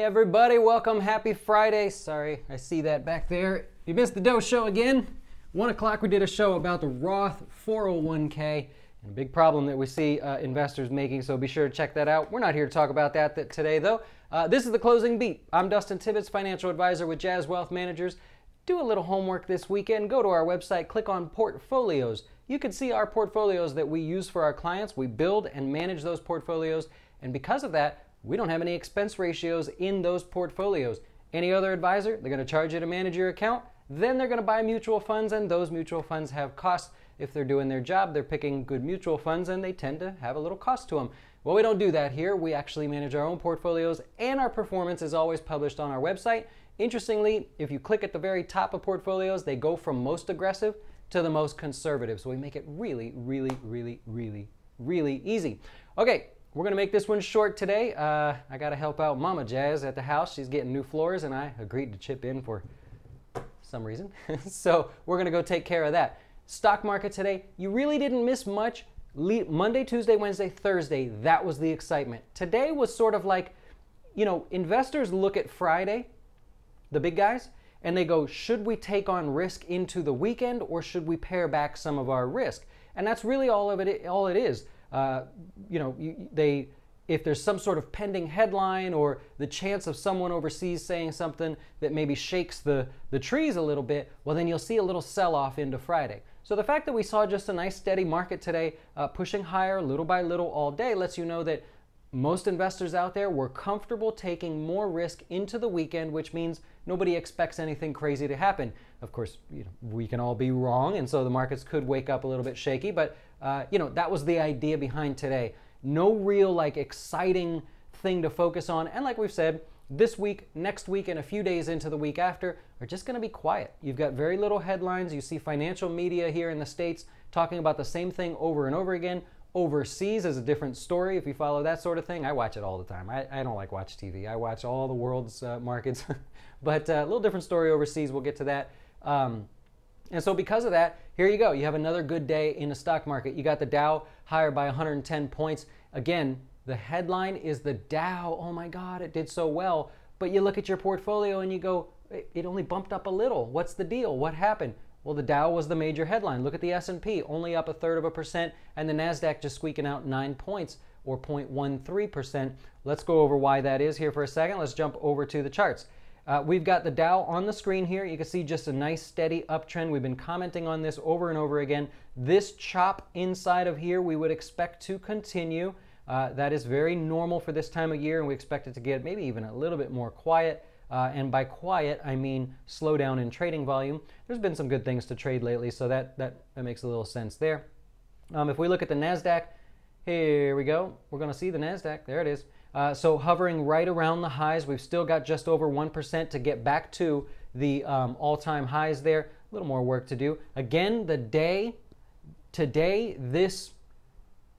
everybody, welcome. Happy Friday. Sorry, I see that back there. You missed the Doe Show again. 1 o'clock we did a show about the Roth 401k and a big problem that we see investors making, so be sure to check that out. We're not here to talk about that today though. This is the Closing Beat. I'm Dustin Tibbetts, financial advisor with Jazz Wealth Managers. Do a little homework this weekend. Go to our website, click on portfolios. You can see our portfolios that we use for our clients. We build and manage those portfolios, and because of that, we don't have any expense ratios in those portfolios. Any other advisor, they're going to charge you to manage your account. Then they're going to buy mutual funds, and those mutual funds have costs. If they're doing their job, they're picking good mutual funds, and they tend to have a little cost to them. Well, we don't do that here. We actually manage our own portfolios, and our performance is always published on our website. Interestingly, if you click at the very top of portfolios, they go from most aggressive to the most conservative. So we make it really, really, really, really, really easy. Okay. We're going to make this one short today. I got to help out Mama Jazz at the house. She's getting new floors, and I agreed to chip in for some reason. So we're going to go take care of that. Stock market today, you really didn't miss much. Monday, Tuesday, Wednesday, Thursday, that was the excitement. Today was sort of like, you know, investors look at Friday, the big guys, and they go, should we take on risk into the weekend, or should we pare back some of our risk? And that's really all it is. If there's some sort of pending headline or the chance of someone overseas saying something that maybe shakes the trees a little bit, well, then you'll see a little sell-off into Friday. So the fact that we saw just a nice steady market today, pushing higher little by little all day, lets you know that most investors out there were comfortable taking more risk into the weekend, which means nobody expects anything crazy to happen. Of course, we can all be wrong, and so the markets could wake up a little bit shaky, but that was the idea behind today. No real exciting thing to focus on, and like we've said, this week, next week, and a few days into the week after are just going to be quiet. You've got very little headlines. You see financial media here in the States talking about the same thing over and over again. Overseas is a different story if you follow that sort of thing. I watch it all the time. I don't watch TV. I watch all the world's markets. But a little different story overseas. We'll get to that. And so because of that, here you go. You have another good day in the stock market. You got the Dow higher by 110 points. Again, the headline is the Dow. Oh my God, it did so well. But you look at your portfolio and you go, it only bumped up a little. What's the deal? What happened? Well, the Dow was the major headline. Look at the S&P, only up 1/3%, and the Nasdaq just squeaking out 9 points, or 0.13%. Let's go over why that is here for a second. Let's jump over to the charts. We've got the Dow on the screen here. You can see just a nice steady uptrend. We've been commenting on this over and over again. This chop inside of here we would expect to continue. That is very normal for this time of year, and we expect it to get maybe even a little bit more quiet. And by quiet, I mean slow down in trading volume. There's been some good things to trade lately, so that makes a little sense there. If we look at the Nasdaq, here we go. We're going to see the Nasdaq. There it is. So hovering right around the highs. We've still got just over 1% to get back to the all-time highs there. A little more work to do. Again, today, this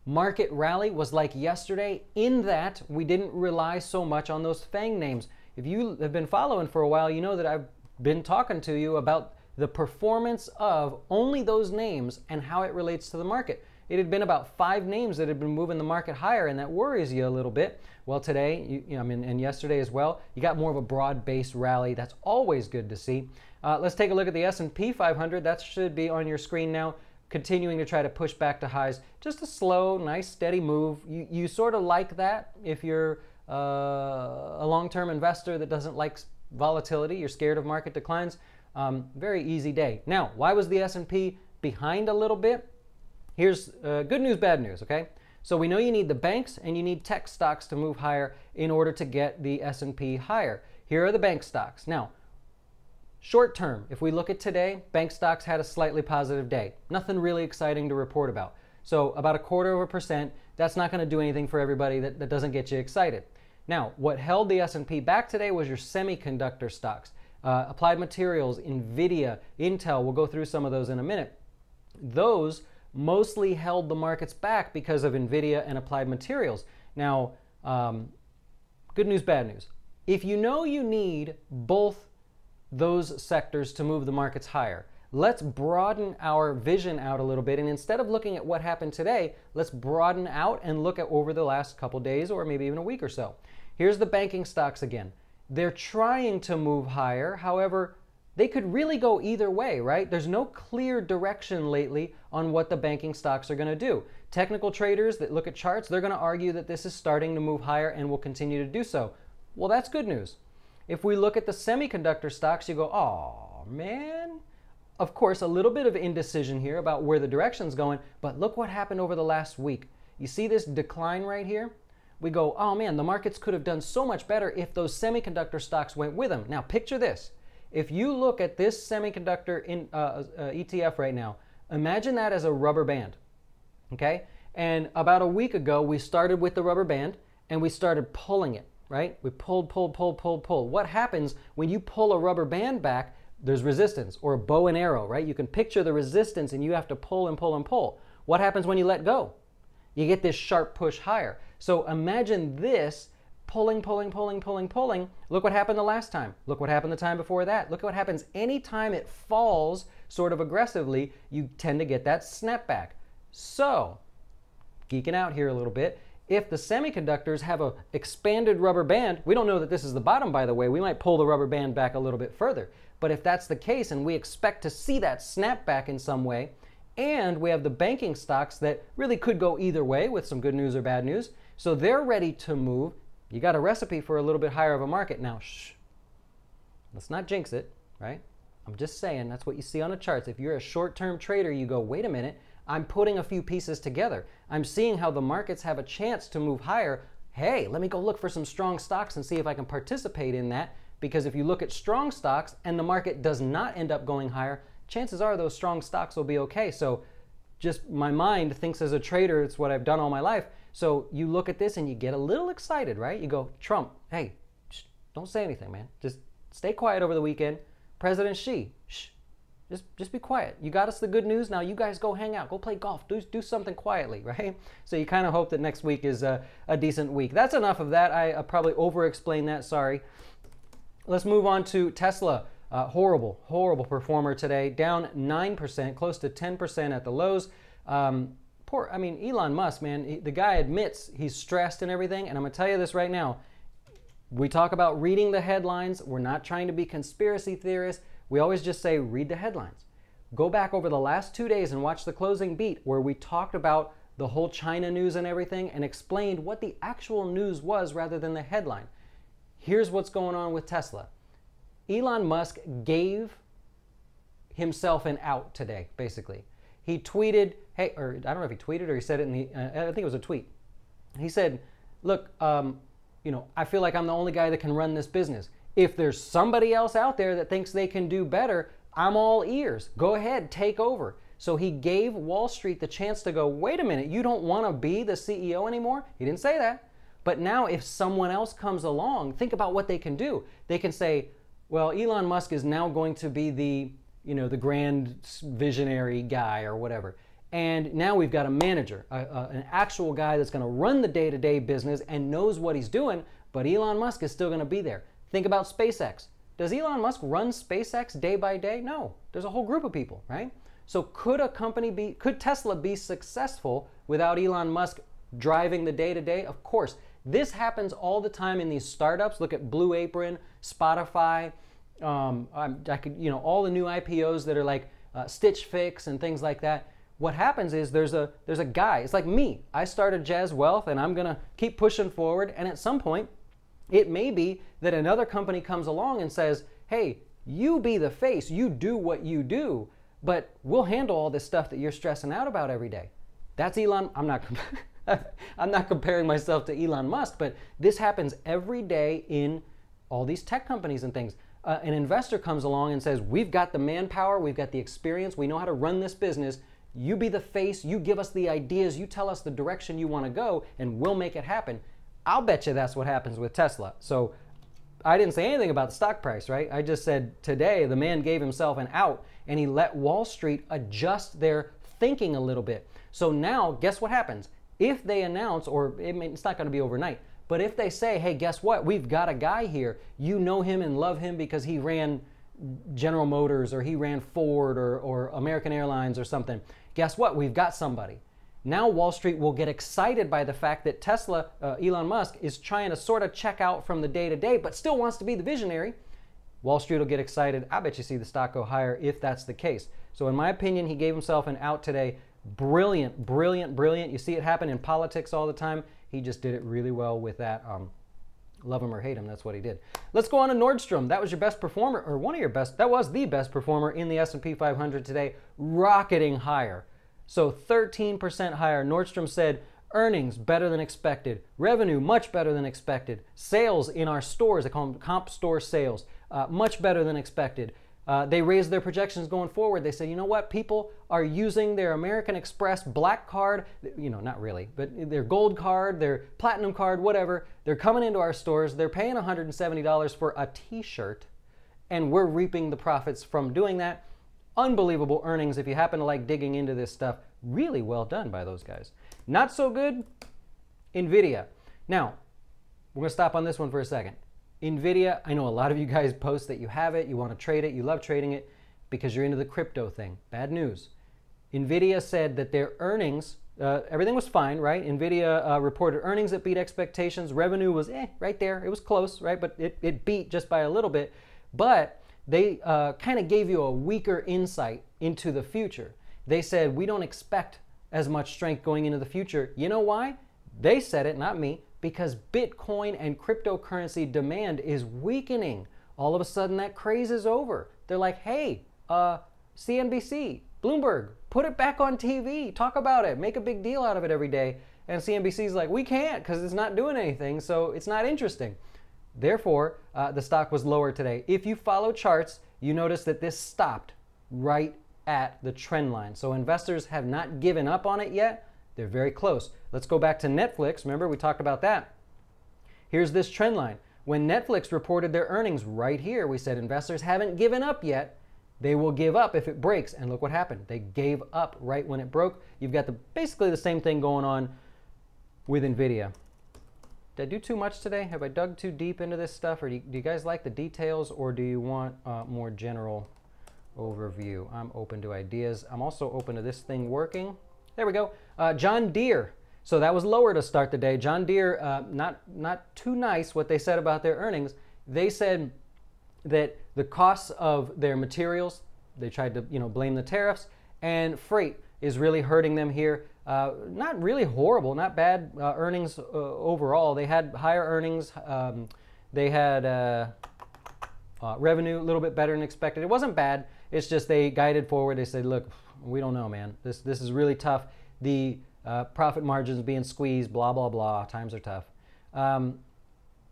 market rally was like yesterday in that we didn't rely so much on those FANG names. If you have been following for a while, you know that I've been talking to you about the performance of only those names and how it relates to the market. It had been about 5 names that had been moving the market higher, and that worries you a little bit. Well, today, and yesterday as well, you got more of a broad-based rally. That's always good to see. Let's take a look at the S&P 500. That should be on your screen now, continuing to try to push back to highs. Just a slow, nice, steady move. You sort of like that if you're a long-term investor that doesn't like volatility, you're scared of market declines. Very easy day. Now, why was the S&P behind a little bit? Here's good news, bad news, okay? So we know you need the banks and you need tech stocks to move higher in order to get the S&P higher. Here are the bank stocks. Now, short term, if we look at today, bank stocks had a slightly positive day. Nothing really exciting to report about. So about 1/4%, that's not going to do anything for everybody. That doesn't get you excited. Now, what held the S&P back today was your semiconductor stocks. Applied Materials, NVIDIA, Intel, we'll go through some of those in a minute. Those mostly held the markets back because of NVIDIA and Applied Materials. Now, good news, bad news. If you know you need both those sectors to move the markets higher, let's broaden our vision out a little bit, and instead of looking at what happened today, let's broaden out and look at over the last couple days or maybe even a week or so. Here's the banking stocks again. They're trying to move higher. However, they could really go either way, right? There's no clear direction lately on what the banking stocks are going to do. Technical traders that look at charts, they're going to argue that this is starting to move higher and will continue to do so. Well, that's good news. If we look at the semiconductor stocks, you go, oh, man. Of course, a little bit of indecision here about where the direction's going, but look what happened over the last week. You see this decline right here? We go, oh man, the markets could have done so much better if those semiconductor stocks went with them. Now, picture this. If you look at this semiconductor ETF right now, imagine that as a rubber band, okay? And about a week ago, we started with the rubber band and we started pulling it, right? We pulled. What happens when you pull a rubber band back? There's resistance, or a bow and arrow, right? You can picture the resistance and you have to pull and pull and pull. What happens when you let go? You get this sharp push higher. So imagine this pulling. Look what happened the last time. Look what happened the time before that. Look what happens anytime it falls sort of aggressively, you tend to get that snapback. So, geeking out here a little bit, if the semiconductors have an expanded rubber band, we don't know that this is the bottom, by the way. We might pull the rubber band back a little bit further. But if that's the case and we expect to see that snapback in some way, and we have the banking stocks that really could go either way with some good news or bad news, so they're ready to move, you got a recipe for a little bit higher of a market. Now, shh, let's not jinx it, right? I'm just saying that's what you see on the charts. If you're a short-term trader, you go, wait a minute, I'm putting a few pieces together. I'm seeing how the markets have a chance to move higher. Hey, let me go look for some strong stocks and see if I can participate in that. Because if you look at strong stocks and the market does not end up going higher, chances are those strong stocks will be okay. So just my mind thinks as a trader, it's what I've done all my life. So you look at this and you get a little excited, right? You go, Trump, hey, shh, don't say anything, man. Just stay quiet over the weekend. President Xi, shh, just be quiet. You got us the good news. Now you guys go hang out, go play golf, do something quietly, right? So you kind of hope that next week is a decent week. That's enough of that. I probably over-explained that, sorry. Let's move on to Tesla. Horrible performer today. Down 9%, close to 10% at the lows. Elon Musk, man, the guy admits he's stressed and everything. And I'm going to tell you this right now. We talk about reading the headlines. We're not trying to be conspiracy theorists. We always just say, read the headlines. Go back over the last 2 days and watch the closing beat where we talked about the whole China news and everything and explained what the actual news was rather than the headline. Here's what's going on with Tesla. Elon Musk gave himself an out today, basically. He tweeted, hey, or I don't know if he tweeted or he said it in the, I think it was a tweet. He said, look, I feel like I'm the only guy that can run this business. If there's somebody else out there that thinks they can do better, I'm all ears. Go ahead, take over. So he gave Wall Street the chance to go, wait a minute, you don't want to be the CEO anymore? He didn't say that. But now if someone else comes along, think about what they can do. They can say, well, Elon Musk is now going to be the grand visionary guy or whatever. And now we've got a manager, an actual guy that's going to run the day-to-day business and knows what he's doing, but Elon Musk is still going to be there. Think about SpaceX. Does Elon Musk run SpaceX day by day? No. There's a whole group of people, right? So could could Tesla be successful without Elon Musk driving the day-to-day? Of course. This happens all the time in these startups. Look at Blue Apron, Spotify, all the new IPOs that are like Stitch Fix and things like that. What happens is there's a guy. It's like me. I started Jazz Wealth and I'm gonna keep pushing forward. And at some point, it may be that another company comes along and says, "Hey, you be the face. You do what you do, but we'll handle all this stuff that you're stressing out about every day." That's Elon. I'm not comparing myself to Elon Musk, but this happens every day in all these tech companies and things. An investor comes along and says, we've got the manpower, we've got the experience, we know how to run this business. You be the face, you give us the ideas, you tell us the direction you want to go, and we'll make it happen. I'll bet you that's what happens with Tesla. So I didn't say anything about the stock price, right? I just said today the man gave himself an out and he let Wall Street adjust their thinking a little bit. So now, guess what happens? If they announce, or it's not going to be overnight, but if they say, hey, guess what? We've got a guy here. You know him and love him because he ran General Motors or he ran Ford or American Airlines or something. Guess what? We've got somebody. Now Wall Street will get excited by the fact that Tesla, Elon Musk, is trying to sort of check out from the day-to-day, but still wants to be the visionary. Wall Street will get excited. I bet you see the stock go higher if that's the case. So in my opinion, he gave himself an out today. Brilliant, brilliant, brilliant. You see it happen in politics all the time. He just did it really well with that. Love him or hate him, that's what he did. Let's go on to Nordstrom. That was your best performer, or one of your best. That was the best performer in the S&P 500 today, rocketing higher. So 13% higher. Nordstrom said earnings better than expected, revenue much better than expected, sales in our stores, they call them comp store sales, much better than expected. They raised their projections going forward. They said, you know what, people are using their American Express Black card, you know, not really, but their gold card, their platinum card, whatever. They're coming into our stores. They're paying $170 for a t-shirt, and we're reaping the profits from doing that. Unbelievable earnings. If you happen to like digging into this stuff, really well done by those guys. Not so good, NVIDIA. Now, we're going to stop on this one for a second. NVIDIA, I know a lot of you guys post that you have it, you want to trade it, you love trading it because you're into the crypto thing. Bad news. NVIDIA said that their earnings, everything was fine, right? NVIDIA reported earnings that beat expectations. Revenue was right there. It was close, right? But it beat just by a little bit. But they kind of gave you a weaker insight into the future. They said, we don't expect as much strength going into the future. You know why? They said it, not me. Because Bitcoin and cryptocurrency demand is weakening. All of a sudden that craze is over. They're like, hey, CNBC, Bloomberg, put it back on TV, talk about it, make a big deal out of it every day. And CNBC's like, we can't because it's not doing anything, so it's not interesting. Therefore, the stock was lower today. If you follow charts, you notice that this stopped right at the trend line. So investors have not given up on it yet. They're very close. Let's go back to Netflix. Remember, we talked about that. Here's this trend line. When Netflix reported their earnings right here, we said investors haven't given up yet. They will give up if it breaks. And look what happened. They gave up right when it broke. You've got basically the same thing going on with NVIDIA. Did I do too much today? Have I dug too deep into this stuff? Or do you guys like the details, or do you want more general overview? I'm open to ideas. I'm also open to this thing working. There we go. John Deere. So that was lower to start the day. John Deere, not too nice what they said about their earnings. They said that the costs of their materials, they tried to blame the tariffs, and freight is really hurting them here. Not really horrible, not bad earnings overall. They had higher earnings. They had revenue a little bit better than expected. It wasn't bad. It's just they guided forward. They said, look, we don't know, man. This is really tough. The profit margins being squeezed, blah, blah, blah. Times are tough.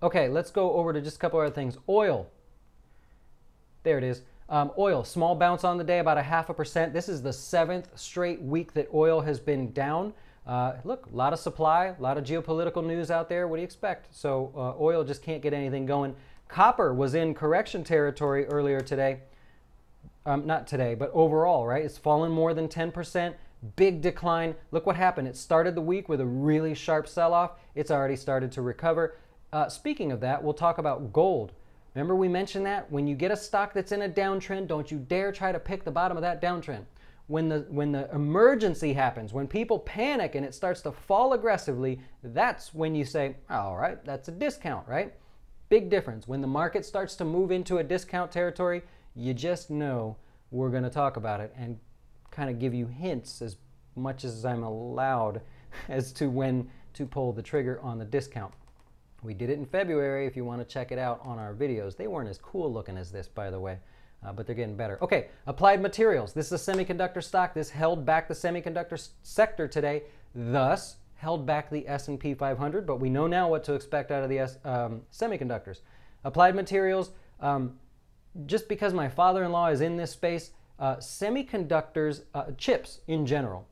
Okay, let's go over to just a couple other things. Oil. There it is. Oil, small bounce on the day, about 0.5%. This is the 7th straight week that oil has been down. Look, a lot of supply, a lot of geopolitical news out there. What do you expect? So oil just can't get anything going. Copper was in correction territory earlier today. Not today, but overall, right? It's fallen more than 10%. Big decline. Look what happened. It started the week with a really sharp sell-off. It's already started to recover. Speaking of that, we'll talk about gold. Remember we mentioned that? When you get a stock that's in a downtrend, don't you dare try to pick the bottom of that downtrend. When the emergency happens, when people panic and it starts to fall aggressively, that's when you say, all right, that's a discount, right? Big difference. When the market starts to move into a discount territory, you just know we're going to talk about it and kind of give you hints as much as I'm allowed as to when to pull the trigger on the discount. We did it in February if you want to check it out on our videos. They weren't as cool looking as this, by the way, but they're getting better. Okay, Applied Materials. This is a semiconductor stock. This held back the semiconductor sector today, thus held back the S&P 500, but we know now what to expect out of the semiconductors. Applied Materials, just because my father-in-law is in this space, semiconductors, chips in general,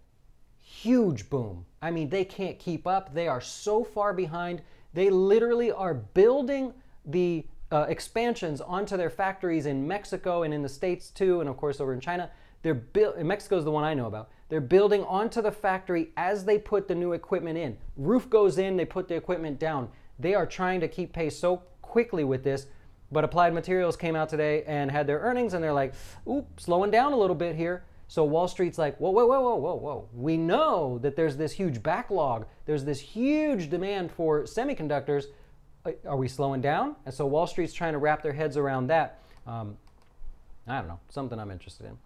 huge boom. I mean, they can't keep up. They are so far behind. They literally are building the expansions onto their factories in Mexico and in the States too, and of course over in China. Mexico is the one I know about. They're building onto the factory as they put the new equipment in. Roof goes in, they put the equipment down. They are trying to keep pace so quickly with this. But Applied Materials came out today and had their earnings, and they're like, oop, slowing down a little bit here. So Wall Street's like, whoa, whoa, whoa, whoa, whoa, whoa. We know that there's this huge backlog. There's this huge demand for semiconductors. Are we slowing down? And so Wall Street's trying to wrap their heads around that. I don't know, something I'm interested in.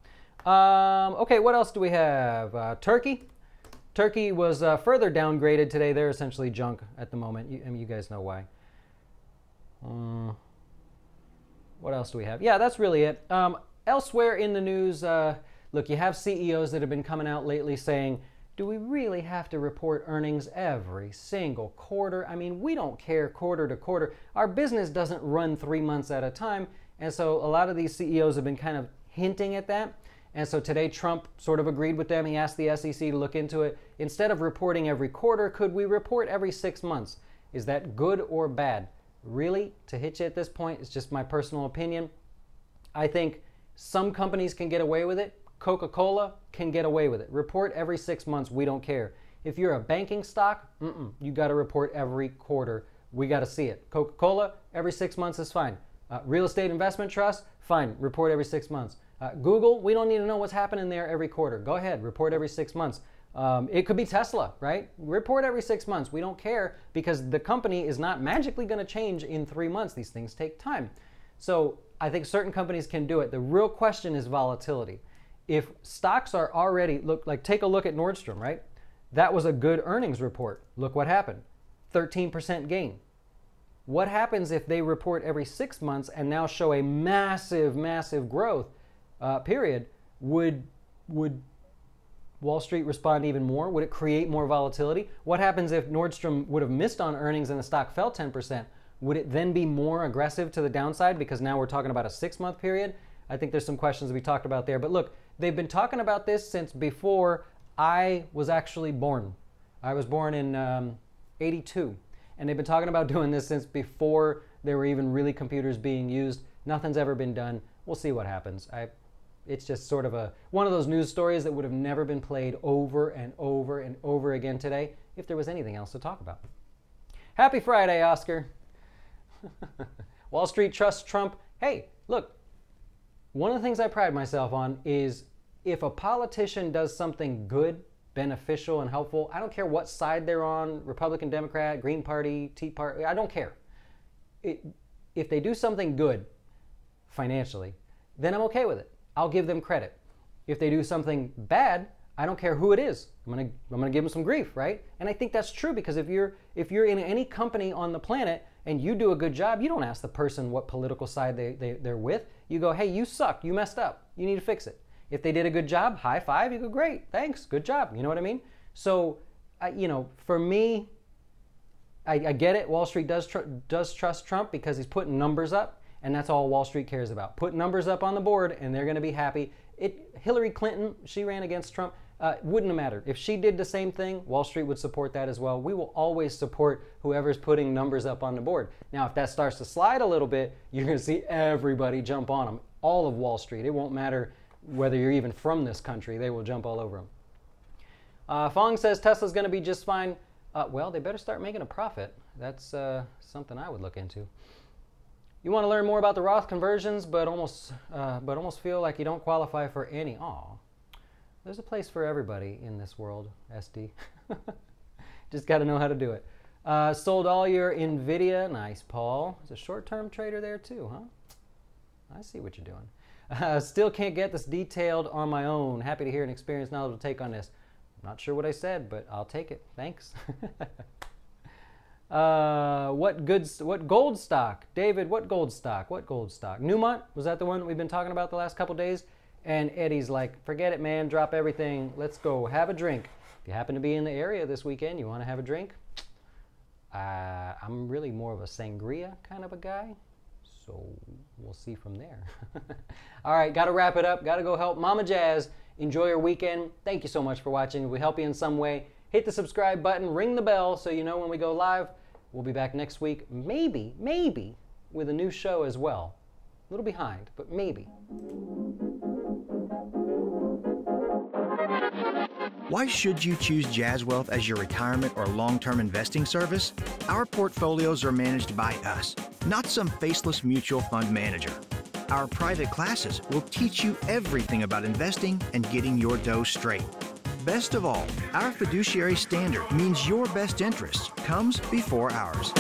Okay, what else do we have? Turkey. Turkey was further downgraded today. They're essentially junk at the moment. I mean, you guys know why. What else do we have? Yeah, that's really it. Elsewhere in the news, look, you have CEOs that have been coming out lately saying, do we really have to report earnings every single quarter? I mean, we don't care quarter to quarter. Our business doesn't run 3 months at a time. And so a lot of these CEOs have been kind of hinting at that. And so today Trump sort of agreed with them. He asked the SEC to look into it. Instead of reporting every quarter, could we report every 6 months? Is that good or bad? Really, to hit you at this point, it's just my personal opinion. I think some companies can get away with it. Coca-Cola can get away with it. Report every 6 months, we don't care. If you're a banking stock, you got to report every quarter. We got to see it. Coca-Cola, every 6 months is fine. Real estate investment trust, fine, report every 6 months. Google, we don't need to know what's happening there every quarter. Go ahead, report every 6 months. It could be Tesla, right? Report every 6 months. We don't care because the company is not magically going to change in 3 months. These things take time. So I think certain companies can do it. The real question is volatility. If stocks are already, take a look at Nordstrom, right? That was a good earnings report. Look what happened. 13% gain. What happens if they report every 6 months and now show a massive, massive growth period? Would Wall Street respond even more? Would it create more volatility? What happens if Nordstrom would have missed on earnings and the stock fell 10%? Would it then be more aggressive to the downside because now we're talking about a 6 month period? I think there's some questions we talked about there. But look, they've been talking about this since before I was actually born. I was born in 82. And they've been talking about doing this since before there were even really computers being used. Nothing's ever been done. We'll see what happens. It's just sort of one of those news stories that would have never been played over and over and over again today if there was anything else to talk about. Happy Friday, Oscar. Wall Street trusts Trump. Hey, look, one of the things I pride myself on is if a politician does something good, beneficial, and helpful, I don't care what side they're on, Republican, Democrat, Green Party, Tea Party, I don't care. If they do something good financially, then I'm okay with it. I'll give them credit. If they do something bad, I don't care who it is. I'm gonna give them some grief, right? And I think that's true because if you're in any company on the planet and you do a good job, you don't ask the person what political side they're with. You go, hey, you suck, you messed up, you need to fix it. If they did a good job, high five, you go, great, thanks, good job. You know what I mean? So, for me, I get it. Wall Street does trust Trump because he's putting numbers up, and that's all Wall Street cares about. Put numbers up on the board, and they're going to be happy. Hillary Clinton, she ran against Trump. Wouldn't have mattered. If she did the same thing, Wall Street would support that as well. We will always support whoever's putting numbers up on the board. Now, if that starts to slide a little bit, you're going to see everybody jump on them. All of Wall Street. It won't matter whether you're even from this country. They will jump all over them. Fong says Tesla's going to be just fine. Well, they better start making a profit. That's something I would look into. You want to learn more about the Roth conversions, but almost feel like you don't qualify for any. Aw. There's a place for everybody in this world, SD. Just got to know how to do it. Sold all your NVIDIA. Nice, Paul. There's a short-term trader there too, huh? I see what you're doing. Still can't get this detailed on my own. Happy to hear an experienced, knowledgeable take on this. I'm not sure what I said, but I'll take it. Thanks. What gold stock? David, what gold stock? What gold stock? Newmont? Was that the one that we've been talking about the last couple days? And Eddie's like, forget it, man. Drop everything. Let's go have a drink. If you happen to be in the area this weekend, you want to have a drink? I'm really more of a sangria kind of a guy. So we'll see from there. All right, got to wrap it up. Got to go help Mama Jazz. Enjoy your weekend. Thank you so much for watching. If we help you in some way, hit the subscribe button, ring the bell so you know when we go live. We'll be back next week, maybe with a new show as well. A little behind, but maybe. Why should you choose Jazz Wealth as your retirement or long-term investing service? Our portfolios are managed by us, not some faceless mutual fund manager. Our private classes will teach you everything about investing and getting your dough straight. Best of all, our fiduciary standard means your best interest comes before ours.